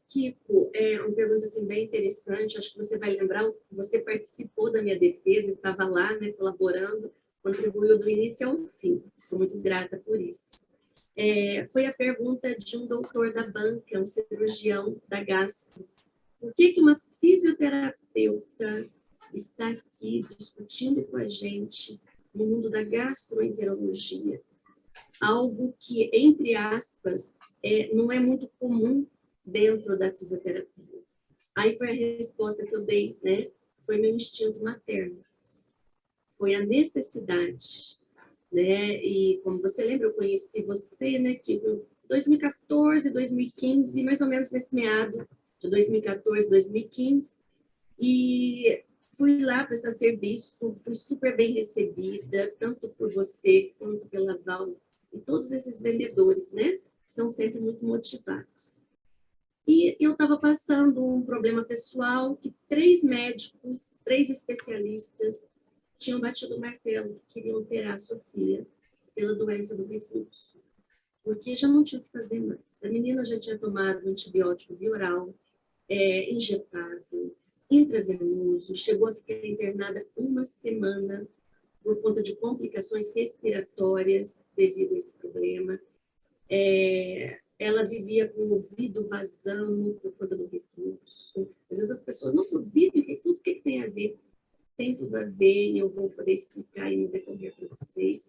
Kiko, é uma pergunta assim, bem interessante, acho que você vai lembrar, você participou da minha defesa, estava lá, né, colaborando, contribuiu do início ao fim, sou muito grata por isso. Foi a pergunta de um doutor da banca, um cirurgião da gastro. Por que uma fisioterapeuta está aqui discutindo com a gente no mundo da gastroenterologia? Algo que, entre aspas, não é muito comum dentro da fisioterapia. Aí foi a resposta que eu dei, né? Foi meu instinto materno. Foi a necessidade, né? E como você lembra, eu conheci você, né, que em 2014, 2015, mais ou menos nesse meado de 2014, 2015, e fui lá prestar serviço, fui super bem recebida, tanto por você quanto pela Val e todos esses vendedores, né, que são sempre muito motivados. E eu estava passando um problema pessoal que 3 médicos, 3 especialistas tinham batido o martelo que queriam operar a sua filha pela doença do refluxo, porque já não tinha o que fazer mais. A menina já tinha tomado um antibiótico via oral, injetável, intravenoso, chegou a ficar internada 1 semana por conta de complicações respiratórias devido a esse problema. Ela vivia com o ouvido vazando por conta do refluxo. Às vezes as pessoas, nossa, ouvido e refluxo, o que tem a ver? Tem tudo a ver e eu vou poder explicar e no decorrer para vocês.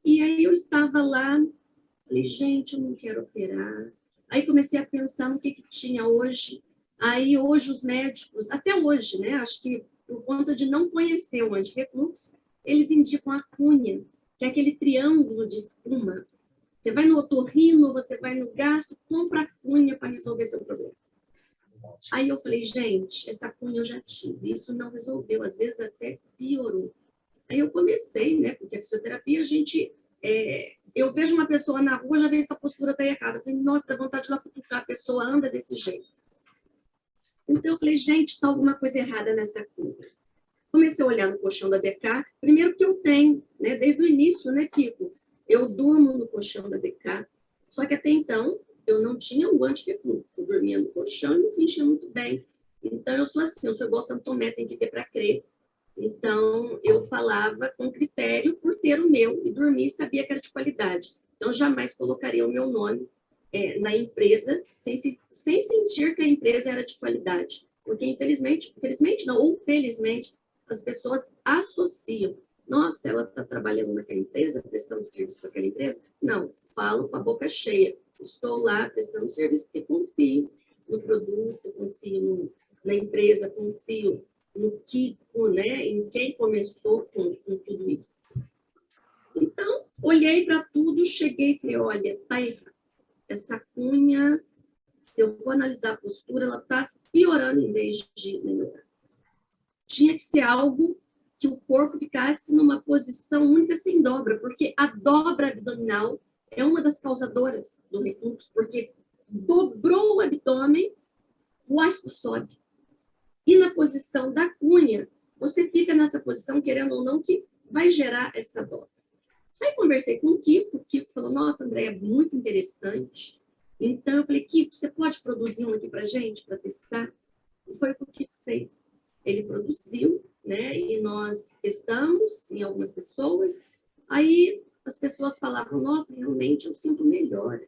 E aí eu estava lá, falei, gente, eu não quero operar. Aí comecei a pensar no que tinha hoje. Aí hoje os médicos, até hoje, né, acho que por conta de não conhecer o antirrefluxo, eles indicam a cunha, que é aquele triângulo de espuma. Você vai no otorrino, você vai no gastro, compra a cunha para resolver seu problema. Aí eu falei, gente, essa cunha eu já tive, isso não resolveu, às vezes até piorou. Aí eu comecei, né, porque a fisioterapia, a gente... eu vejo uma pessoa na rua, já vejo que a postura está errada. Eu falei, nossa, dá vontade de lá cutucar, a pessoa anda desse jeito. Então eu falei, gente, está alguma coisa errada nessa cunha. Comecei a olhar no colchão da DK, primeiro que eu tenho, né, desde o início, né, Kiko? Eu durmo no colchão da DK, só que até então eu não tinha o antirrefluxo, eu dormia no colchão e me sentia muito bem. Então eu sou assim, eu sou igual Santo Tomé, tem que ver para crer. Então eu falava com critério por ter o meu e dormir e sabia que era de qualidade. Então jamais colocaria o meu nome na empresa sem sentir que a empresa era de qualidade. Porque infelizmente não, ou felizmente, as pessoas associam. Nossa, ela está trabalhando naquela empresa, prestando serviço para aquela empresa? Não, falo com a boca cheia. Estou lá prestando serviço porque confio no produto, confio na empresa, confio no Kiko, né? Em quem começou com tudo isso. Então, olhei para tudo, cheguei e falei, olha, tá errado. Essa cunha, se eu for analisar a postura, ela está piorando em vez de melhorar. Tinha que ser algo que o corpo ficasse numa posição única sem dobra, porque a dobra abdominal é uma das causadoras do refluxo, porque dobrou o abdômen, o ácido sobe. E na posição da cunha, você fica nessa posição, querendo ou não, que vai gerar essa dobra. Aí conversei com o Kiko falou, nossa, André, é muito interessante. Então eu falei, Kiko, você pode produzir um aqui pra gente, para testar? E foi o que o Kiko fez. Ele produziu, né? E nós testamos em algumas pessoas. Aí as pessoas falavam, nossa, realmente eu sinto melhor.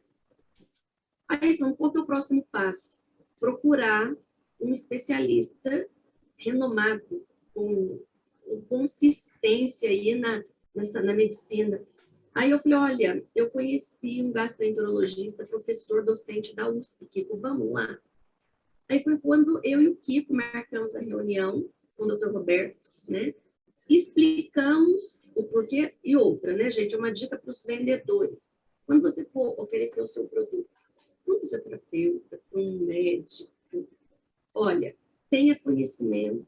Aí falamos, qual que é o próximo passo? Procurar um especialista renomado, com consistência aí na medicina. Aí eu falei, olha, eu conheci um gastroenterologista, professor docente da USP, Kiko, vamos lá? Aí foi quando eu e o Kiko marcamos a reunião com o Dr. Roberto, né? Explicamos o porquê e outra, né, gente? É uma dica para os vendedores. Quando você for oferecer o seu produto para um fisioterapeuta, para um médico, olha, tenha conhecimento,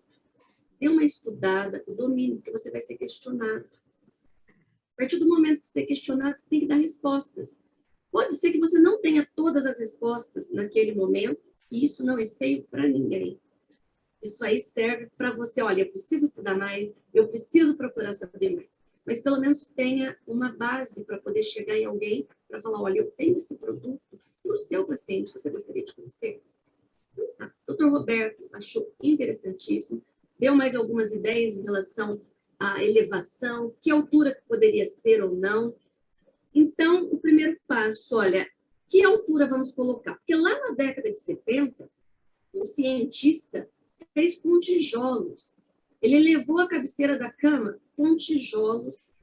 dê uma estudada, domine, porque você vai ser questionado. A partir do momento que você é questionado, você tem que dar respostas. Pode ser que você não tenha todas as respostas naquele momento, e isso não é feio para ninguém. Isso aí serve para você, olha, eu preciso estudar mais, eu preciso procurar saber mais. Mas pelo menos tenha uma base para poder chegar em alguém para falar, olha, eu tenho esse produto para o seu paciente, você gostaria de conhecer? Tá. Dr. Roberto achou interessantíssimo, deu mais algumas ideias em relação à elevação, que altura que poderia ser ou não. Então, o primeiro passo, olha, que altura vamos colocar? Porque lá na década de 70, o cientista fez com tijolos. Ele elevou a cabeceira da cama com tijolos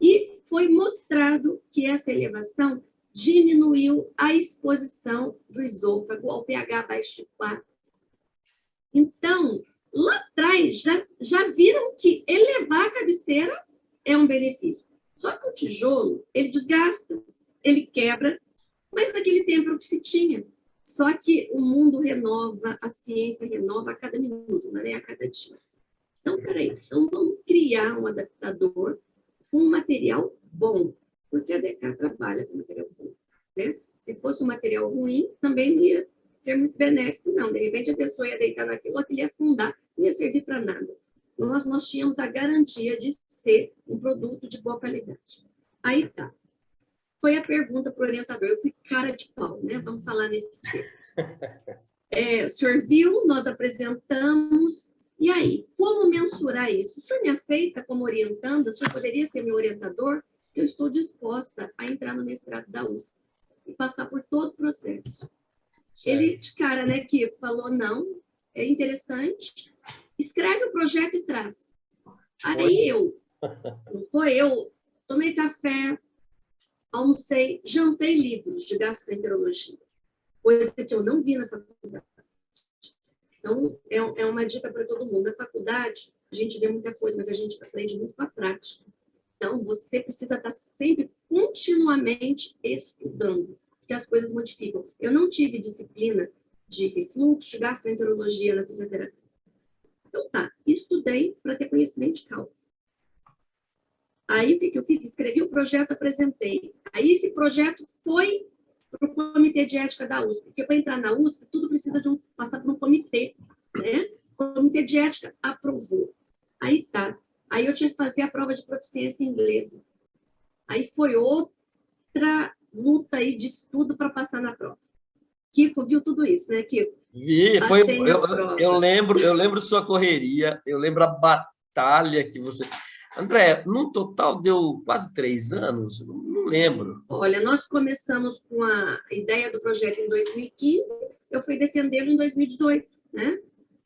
e foi mostrado que essa elevação diminuiu a exposição do esôfago ao pH abaixo de 4. Então, lá atrás, já viram que elevar a cabeceira é um benefício. Só que o tijolo, ele desgasta, ele quebra, mas naquele tempo era o que se tinha. Só que o mundo renova, a ciência renova a cada minuto, não é a cada dia. Então, peraí, então vamos criar um adaptador com um material bom, porque a DK trabalha com material bom. Né? Se fosse um material ruim, também não ia ser muito benéfico, não. De repente, a pessoa ia deitar naquilo, aquilo ia afundar, não ia servir para nada. Nós tínhamos a garantia de ser um produto de boa qualidade. Aí tá. Foi a pergunta para o orientador. Eu fui cara de pau, né? Vamos falar nesses termos. O senhor viu, nós apresentamos. E aí, como mensurar isso? O senhor me aceita como orientanda? O senhor poderia ser meu orientador? Eu estou disposta a entrar no mestrado da USP e passar por todo o processo. Certo. Ele, de cara, né, que falou, não, é interessante, escreve o projeto e traz. Aí não foi eu, tomei café, almocei, jantei livros de gastroenterologia, coisa que eu não vi na faculdade. Então, é uma dica para todo mundo. Na faculdade, a gente vê muita coisa, mas a gente aprende muito com a prática. Então, você precisa estar sempre, continuamente estudando, porque as coisas modificam. Eu não tive disciplina de refluxo, de gastroenterologia na fisioterapia. Então, tá, estudei para ter conhecimento de causa. Aí, o que eu fiz? Escrevi o projeto, apresentei. Aí, esse projeto foi para o comitê de ética da USP, porque para entrar na USP, tudo precisa de passar por um comitê, né? O comitê de ética aprovou. Aí tá. Aí eu tinha que fazer a prova de proficiência inglesa. Aí foi outra luta aí de estudo para passar na prova. Kiko viu tudo isso, né, Kiko? Vi, eu lembro sua correria, eu lembro a batalha que você... André, no total deu quase 3 anos, não lembro. Olha, nós começamos com a ideia do projeto em 2015, eu fui defendê-lo em 2018, né?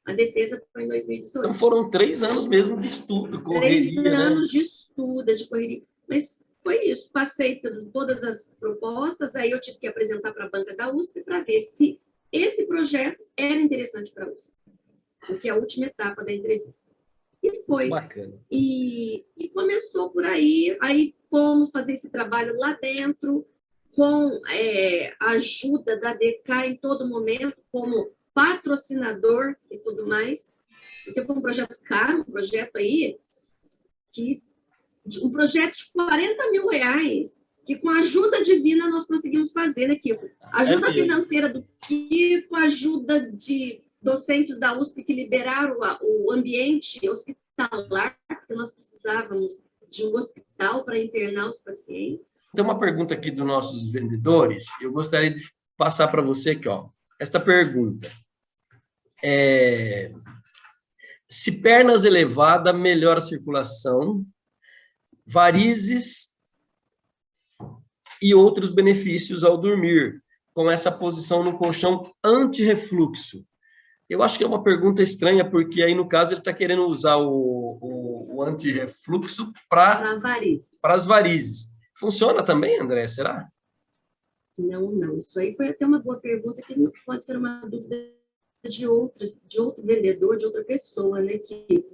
A defesa foi em 2018. Então foram 3 anos mesmo de estudo, correria, 3 anos, né? De estudo, de correria. Mas foi isso, passei por todas as propostas, aí eu tive que apresentar para a banca da USP para ver se esse projeto era interessante para a USP, porque é a última etapa da entrevista. E foi. Bacana. E começou por aí fomos fazer esse trabalho lá dentro, com a ajuda da DK em todo momento, como patrocinador e tudo mais, porque foi um projeto caro, um projeto aí, um projeto de R$40 mil, que com a ajuda divina nós conseguimos fazer, né, Kiko? Ajuda financeira do Kiko, ajuda de docentes da USP que liberaram o ambiente hospitalar, porque nós precisávamos de um hospital para internar os pacientes. Tem uma pergunta aqui dos nossos vendedores, eu gostaria de passar para você aqui, ó. Esta pergunta se pernas elevadas melhora a circulação, varizes e outros benefícios ao dormir, com essa posição no colchão anti-refluxo. Eu acho que é uma pergunta estranha, porque aí, no caso, ele está querendo usar o anti-refluxo para as varizes. Funciona também, André? Será? Não. Isso aí foi até uma boa pergunta, que não pode ser uma dúvida de outro vendedor, de outra pessoa, né? Que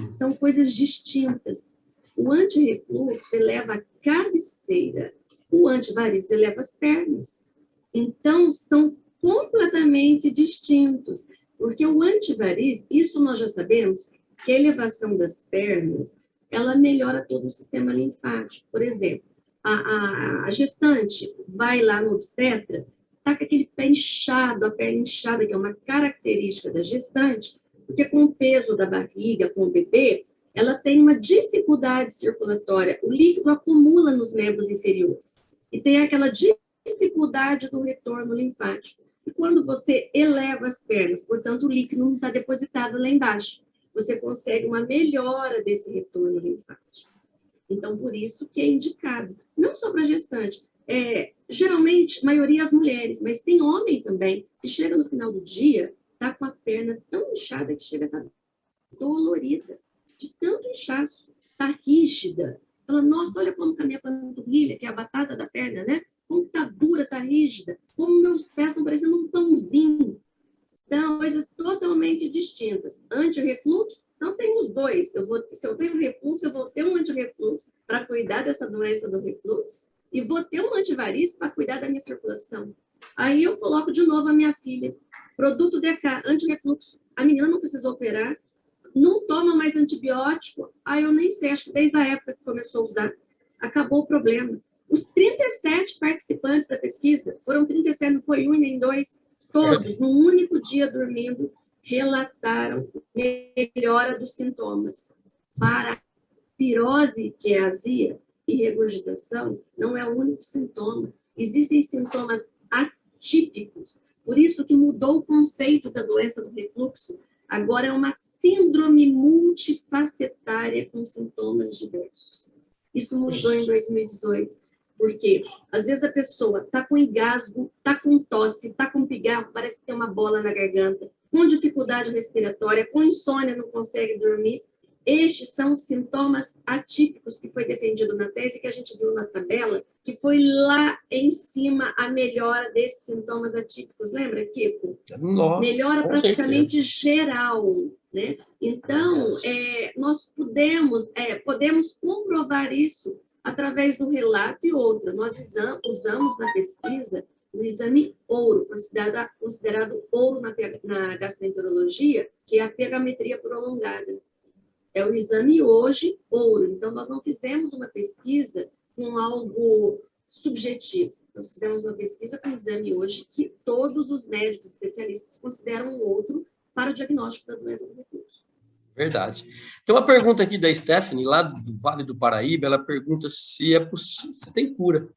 são coisas distintas. O anti-refluxo eleva a cabeceira, o anti-variz eleva as pernas. Então, são completamente distintos. Porque o antivariz, isso nós já sabemos, que a elevação das pernas, ela melhora todo o sistema linfático. Por exemplo, a gestante vai lá no obstetra, está com aquele pé inchado, a perna inchada, que é uma característica da gestante, porque com o peso da barriga, com o bebê, ela tem uma dificuldade circulatória. O líquido acumula nos membros inferiores. E tem aquela dificuldade dificuldade do retorno linfático. E quando você eleva as pernas, portanto, o líquido não está depositado lá embaixo, você consegue uma melhora desse retorno linfático. Então, por isso que é indicado, não só para gestante, geralmente, maioria as mulheres, mas tem homem também, que chega no final do dia, está com a perna tão inchada que chega a estar dolorida, de tanto inchaço, está rígida. Fala, nossa, olha como está a minha panturrilha, que é a batata da perna, né? Como está dura, está rígida, como meus pés estão parecendo um pãozinho. Então, coisas totalmente distintas. Antirrefluxo, então tem os dois. Se eu tenho refluxo, eu vou ter um antirrefluxo para cuidar dessa doença do refluxo e vou ter um antivariz para cuidar da minha circulação. Aí eu coloco de novo a minha filha. Produto DK, antirrefluxo. A menina não precisou operar, não toma mais antibiótico. Aí eu nem sei, acho que desde a época que começou a usar, acabou o problema. Os 37 participantes da pesquisa, foram 37, não foi um e nem dois, todos, num único dia dormindo, relataram melhora dos sintomas. Para pirose, que é azia, e regurgitação, não é o único sintoma. Existem sintomas atípicos. Por isso que mudou o conceito da doença do refluxo. Agora é uma síndrome multifacetária com sintomas diversos. Isso mudou em 2018. Porque, às vezes, a pessoa está com engasgo, está com tosse, está com pigarro, parece que tem uma bola na garganta, com dificuldade respiratória, com insônia, não consegue dormir. Estes são sintomas atípicos que foi defendido na tese, que a gente viu na tabela, que foi lá em cima a melhora desses sintomas atípicos. Lembra, Kiko? Nossa, melhora praticamente geral, né? Então, nós podemos comprovar isso através do relato e outra. Nós usamos na pesquisa o exame ouro, considerado ouro na gastroenterologia, que é a pegametria prolongada. É o exame hoje ouro. Então, nós não fizemos uma pesquisa com algo subjetivo. Nós fizemos uma pesquisa com o exame hoje que todos os médicos especialistas consideram um outro para o diagnóstico da doença do refluxo. Verdade. Tem uma pergunta aqui da Stephanie, lá do Vale do Paraíba. Ela pergunta se é possível, se tem cura.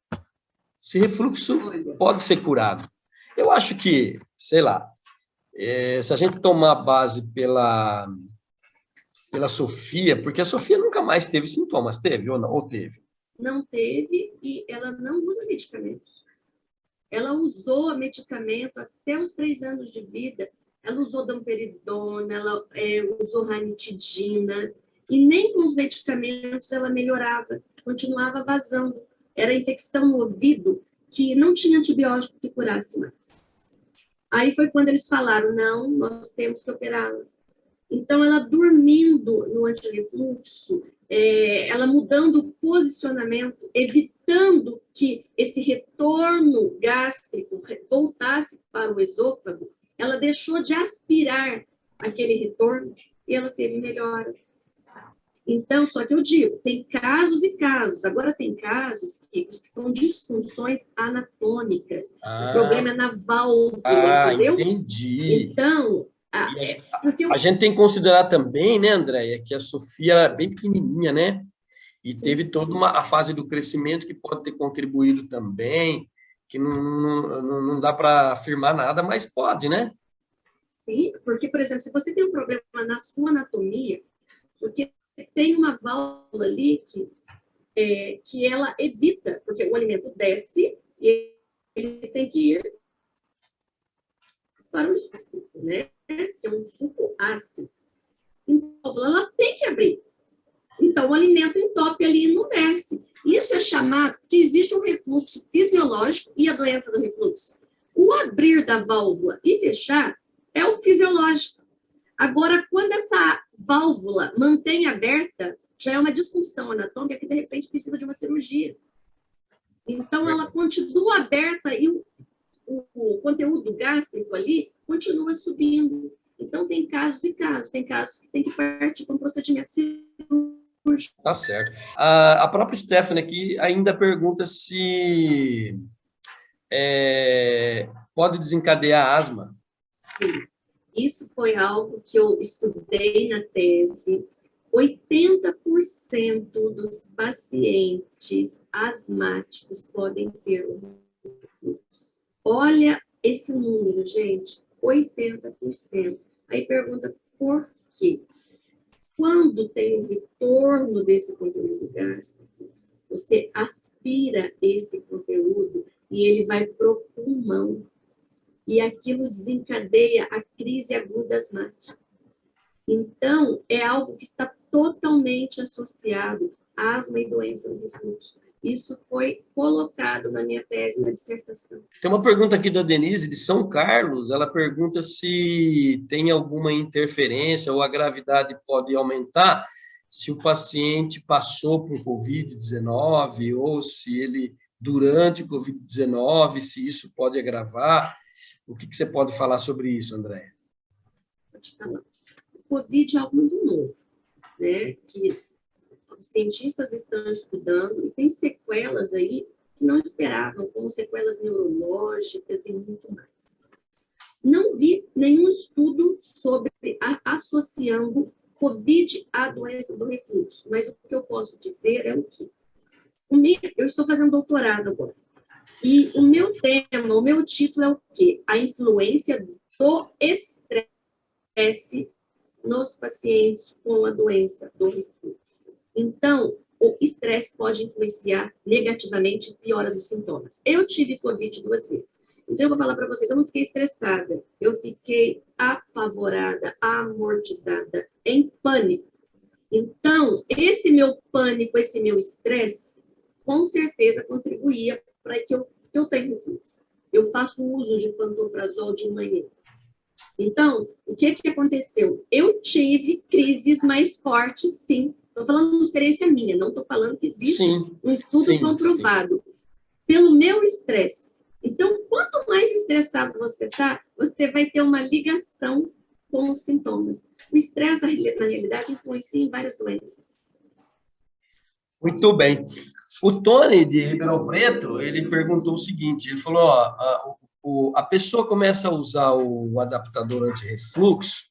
Se refluxo pode ser curado. Eu acho que, sei lá, se a gente tomar a base pela Sofia, porque a Sofia nunca mais teve sintomas, teve ou não? Ou teve? Não teve e ela não usa medicamentos. Ela usou medicamento até os 3 anos de vida. Ela usou domperidona, ela usou ranitidina, e nem com os medicamentos ela melhorava, continuava vazando. Era infecção no ouvido que não tinha antibiótico que curasse mais. Aí foi quando eles falaram, não, nós temos que operá-la. Então, ela dormindo no antirrefluxo, ela mudando o posicionamento, evitando que esse retorno gástrico voltasse para o esôfago, ela deixou de aspirar aquele retorno e ela teve melhora. Então, só que eu digo, tem casos e casos. Agora tem casos que são disfunções anatômicas. O problema é na válvula, entendeu? Entendi. Então, a gente tem que considerar também, né, Andréia, que a Sofia é bem pequenininha, né? E teve toda a fase do crescimento que pode ter contribuído também, que não dá para afirmar nada, mas pode, né? Sim, porque, por exemplo, se você tem um problema na sua anatomia, porque tem uma válvula ali que ela evita, porque o alimento desce e ele tem que ir para o suco, né? Que é um suco ácido. Então, ela tem que abrir. Então, o alimento entope ali e não desce. Isso é chamado que existe um refluxo fisiológico e a doença do refluxo. O abrir da válvula e fechar é o fisiológico. Agora, quando essa válvula mantém aberta, já é uma disfunção anatômica que, de repente, precisa de uma cirurgia. Então, ela continua aberta e o conteúdo gástrico ali continua subindo. Então, tem casos e casos. Tem casos que tem que partir para um procedimento cirúrgico. Tá certo. A própria Stephanie aqui ainda pergunta se pode desencadear asma. Sim. Isso foi algo que eu estudei na tese. 80% dos pacientes asmáticos podem ter refluxo. Olha esse número, gente, 80%. Aí pergunta por quê? Quando tem um retorno desse conteúdo gástrico, você aspira esse conteúdo e ele vai pro pulmão. E aquilo desencadeia a crise aguda asmática. Então, é algo que está totalmente associado à asma e doença do refluxo. Isso foi colocado na minha tese, na dissertação. Tem uma pergunta aqui da Denise, de São Carlos. Ela pergunta se tem alguma interferência ou a gravidade pode aumentar se o paciente passou por Covid-19 ou se ele, durante o Covid-19, se isso pode agravar. O que você pode falar sobre isso, Andréia? Vou te falar. O Covid é algo muito novo, né? Que os cientistas estão estudando e tem sequelas aí que não esperavam, como sequelas neurológicas e muito mais. Não vi nenhum estudo sobre associando Covid à doença do refluxo, mas o que eu posso dizer é o que eu estou fazendo doutorado agora. E o meu tema, o meu título é o quê? A influência do estresse nos pacientes com a doença do refluxo. Então, o estresse pode influenciar negativamente a piora dos sintomas. Eu tive Covid 2 vezes. Então, eu vou falar para vocês, eu não fiquei estressada, eu fiquei apavorada, amortizada, em pânico. Então, esse meu pânico, esse meu estresse, com certeza contribuía para que eu tenha refluxo. Eu faço uso de pantoprazol de manhã. Então, o que aconteceu? Eu tive crises mais fortes, sim. Estou falando de uma experiência minha, não estou falando que existe um estudo comprovado. Pelo meu estresse. Então, quanto mais estressado você está, você vai ter uma ligação com os sintomas. O estresse, na realidade, influencia em várias doenças. Muito bem. O Tony, de Ribeirão Preto, ele perguntou o seguinte, ele falou, a pessoa começa a usar o adaptador anti-refluxo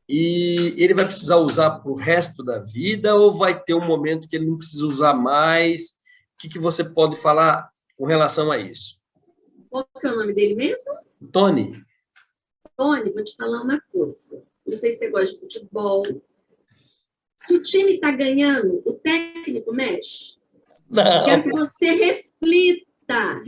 e ele vai precisar usar para o resto da vida ou vai ter um momento que ele não precisa usar mais? O que você pode falar com relação a isso? Qual que é o nome dele mesmo? Tony. Tony, vou te falar uma coisa. Não sei se você gosta de futebol. Se o time está ganhando, o técnico mexe? Não. Quero que você reflita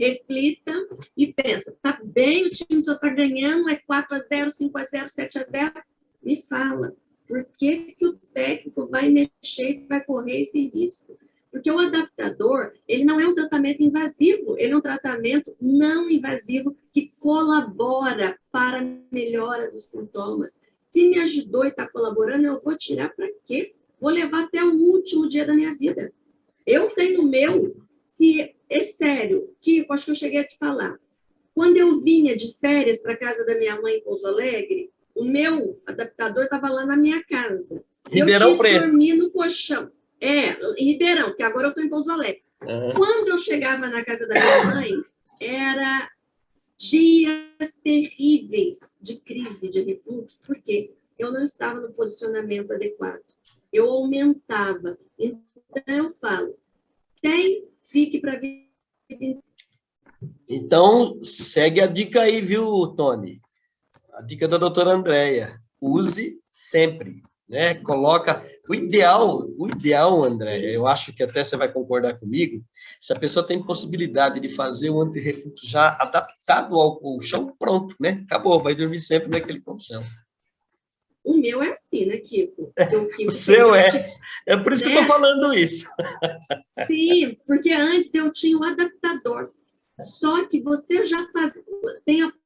e pensa, tá bem, o time só está ganhando, é 4-0, 5-0, 7-0? Me fala, por que o técnico vai mexer e vai correr esse risco? Porque o adaptador, ele não é um tratamento invasivo, ele é um tratamento não invasivo que colabora para a melhora dos sintomas. Se me ajudou e está colaborando, eu vou tirar para quê? Vou levar até o último dia da minha vida. Eu tenho o meu, se é sério, Kiko, acho que eu cheguei a te falar. Quando eu vinha de férias para a casa da minha mãe em Pouso Alegre, o meu adaptador estava lá na minha casa. Ribeirão Preto. Eu tive que dormir no colchão. Em Ribeirão, porque agora eu estou em Pouso Alegre. Quando eu chegava na casa da minha mãe, era dias terríveis de crise, de refluxo, porque eu não estava no posicionamento adequado. Eu aumentava. Então, eu falo, fique para vida. Então, segue a dica aí, viu, Tony? A dica da doutora Andréia. Use sempre, né? Coloca... O ideal, Andréia, eu acho que até você vai concordar comigo, se a pessoa tem possibilidade de fazer o antirrefluxo já adaptado ao colchão, pronto, né? Acabou, vai dormir sempre naquele colchão. O meu é assim, né, Kiko? O seu é. É por isso que eu estou falando isso. Sim, porque antes eu tinha o adaptador. Só que você já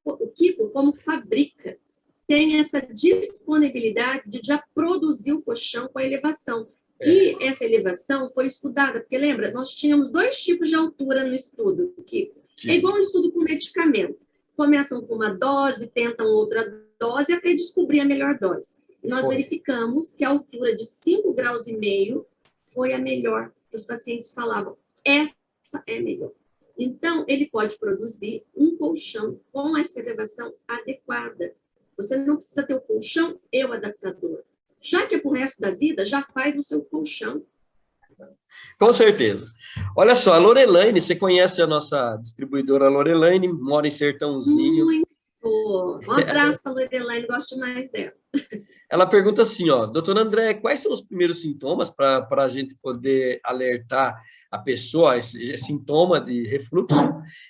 o Kiko, como fabrica, tem essa disponibilidade de já produzir o colchão com a elevação. E essa elevação foi estudada, porque lembra, nós tínhamos 2 tipos de altura no estudo, Kiko. É igual um estudo com medicamento. Começam com uma dose, tentam outra dose, até descobrir a melhor dose. E nós verificamos que a altura de 5,5 graus foi a melhor, que os pacientes falavam, essa é melhor. Então, ele pode produzir um colchão com essa elevação adequada. Você não precisa ter o colchão e o adaptador. Já que é para o resto da vida, já faz o seu colchão. Com certeza. Olha só, a Lorelaine, você conhece a nossa distribuidora Lorelaine, mora em Sertãozinho. Muito. Um abraço para a Lorelaine, gosto demais dela. Ela pergunta assim, ó, doutor André, quais são os primeiros sintomas para a gente poder alertar a pessoa, esse sintoma de refluxo?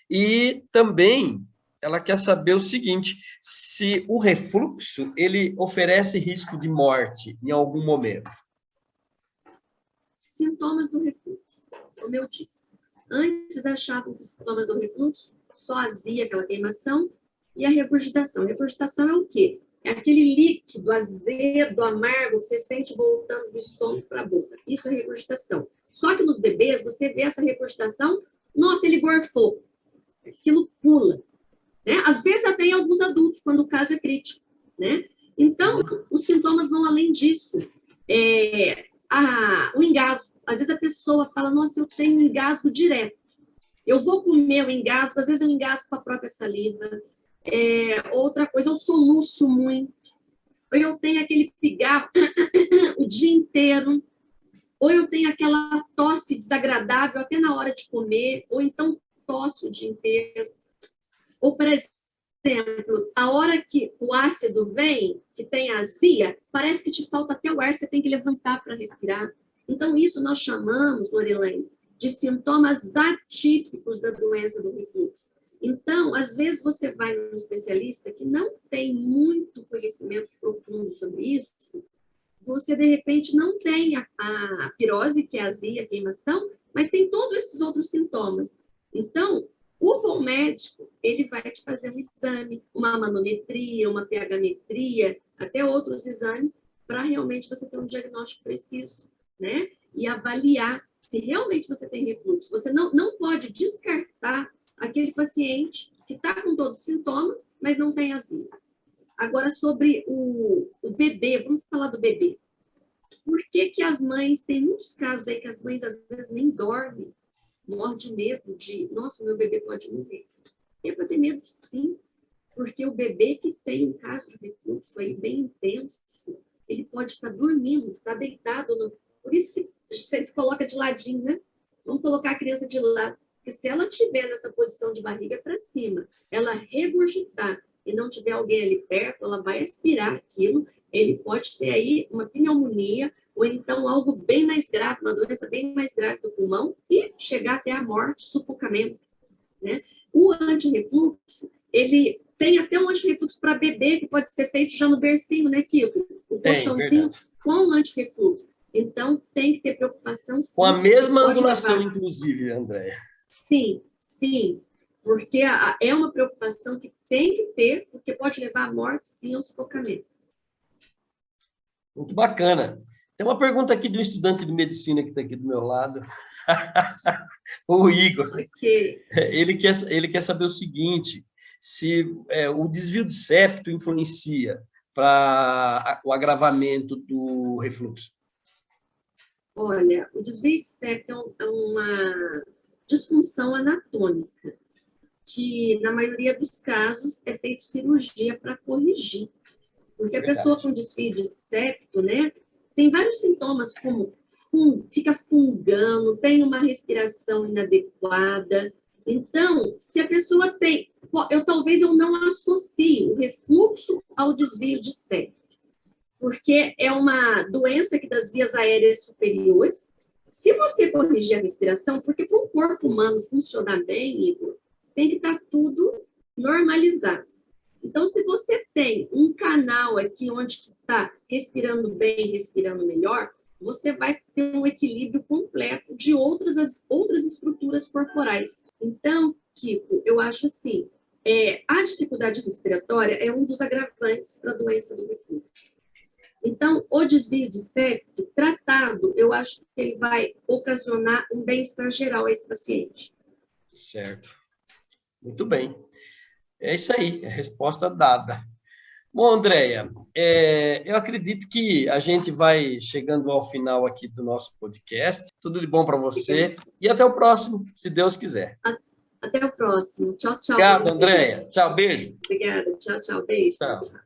E também ela quer saber o seguinte, se o refluxo, ele oferece risco de morte em algum momento. Sintomas do refluxo, como eu disse. Antes achavam que os sintomas do refluxo só azia, aquela queimação, e a regurgitação. A regurgitação é o quê? É aquele líquido azedo, amargo, que você sente voltando do estômago para a boca. Isso é regurgitação. Só que nos bebês, você vê essa regurgitação, nossa, ele gorfou. Aquilo pula. Né? Às vezes até em alguns adultos, quando o caso é crítico. Né? Então, os sintomas vão além disso. O engasgo. Às vezes a pessoa fala, nossa, eu tenho engasgo direto. Eu vou comer o engasgo, às vezes eu engasgo com a própria saliva. Outra coisa, eu soluço muito. Ou eu tenho aquele pigarro o dia inteiro. Ou eu tenho aquela tosse desagradável até na hora de comer. Ou então tosse o dia inteiro. Ou, por exemplo, a hora que o ácido vem, que tem azia, parece que te falta até o ar, você tem que levantar para respirar. Então, isso nós chamamos, Lorelaine, de sintomas atípicos da doença do refluxo. Então, às vezes você vai num especialista que não tem muito conhecimento profundo sobre isso, você, de repente, não tem a pirose, que é a azia, a queimação, mas tem todos esses outros sintomas. Então, o bom médico, ele vai te fazer um exame, uma manometria, uma pH-metria, até outros exames, para realmente você ter um diagnóstico preciso, né? E avaliar se realmente você tem refluxo. Você não pode descartar aquele paciente que está com todos os sintomas, mas não tem azia. Agora, sobre o bebê, vamos falar do bebê. Por que as mães, tem muitos casos aí que as mães às vezes nem dormem, morre de medo de, nossa, meu bebê pode morrer. É para ter medo, sim, porque o bebê que tem um caso de refluxo aí bem intenso, ele pode estar dormindo, estar deitado. Por isso que você coloca de ladinho, né? Vamos colocar a criança de lado, porque se ela estiver nessa posição de barriga para cima, ela regurgitar e não tiver alguém ali perto, ela vai aspirar aquilo, ele pode ter aí uma pneumonia, ou então algo bem mais grave, uma doença bem mais grave do pulmão, e chegar até a morte, sufocamento. Né? O antirrefluxo, ele tem até um antirrefluxo para bebê, que pode ser feito já no bercinho, né, Kiko? O colchãozinho com antirrefluxo. Então, tem que ter preocupação, sim. Com a mesma angulação, inclusive, Andréia. Sim, sim. Porque é uma preocupação que tem que ter, porque pode levar à morte, sim, ao sufocamento. Muito bacana. Tem uma pergunta aqui de um estudante de medicina que está aqui do meu lado. O Igor. Okay. Ele quer saber o seguinte, se o desvio de septo influencia para o agravamento do refluxo. Olha, o desvio de septo é uma disfunção anatômica, que na maioria dos casos é feito cirurgia para corrigir. Porque a pessoa com desvio de septo, né, tem vários sintomas, como fica fungando, tem uma respiração inadequada. Então, se a pessoa tem... talvez eu não associe o refluxo ao desvio de septo, porque é uma doença aqui das vias aéreas superiores. Se você corrigir a respiração, porque para um corpo humano funcionar bem, Igor, tem que estar tudo normalizado. Então, se você tem um canal aqui onde está respirando bem, respirando melhor, você vai ter um equilíbrio completo de outras estruturas corporais. Então, Kiko, eu acho assim, a dificuldade respiratória é um dos agravantes para a doença do refluxo. Então, o desvio de septo, tratado, eu acho que ele vai ocasionar um bem-estar geral a esse paciente. Certo. Muito bem. É isso aí, é a resposta dada. Bom, Andréia, eu acredito que a gente vai chegando ao final aqui do nosso podcast. Tudo de bom para você e até o próximo, se Deus quiser. Até o próximo. Tchau, tchau. Obrigado, Andréia. Tchau, beijo. Obrigada. Tchau, tchau. Beijo. Tchau. Tchau.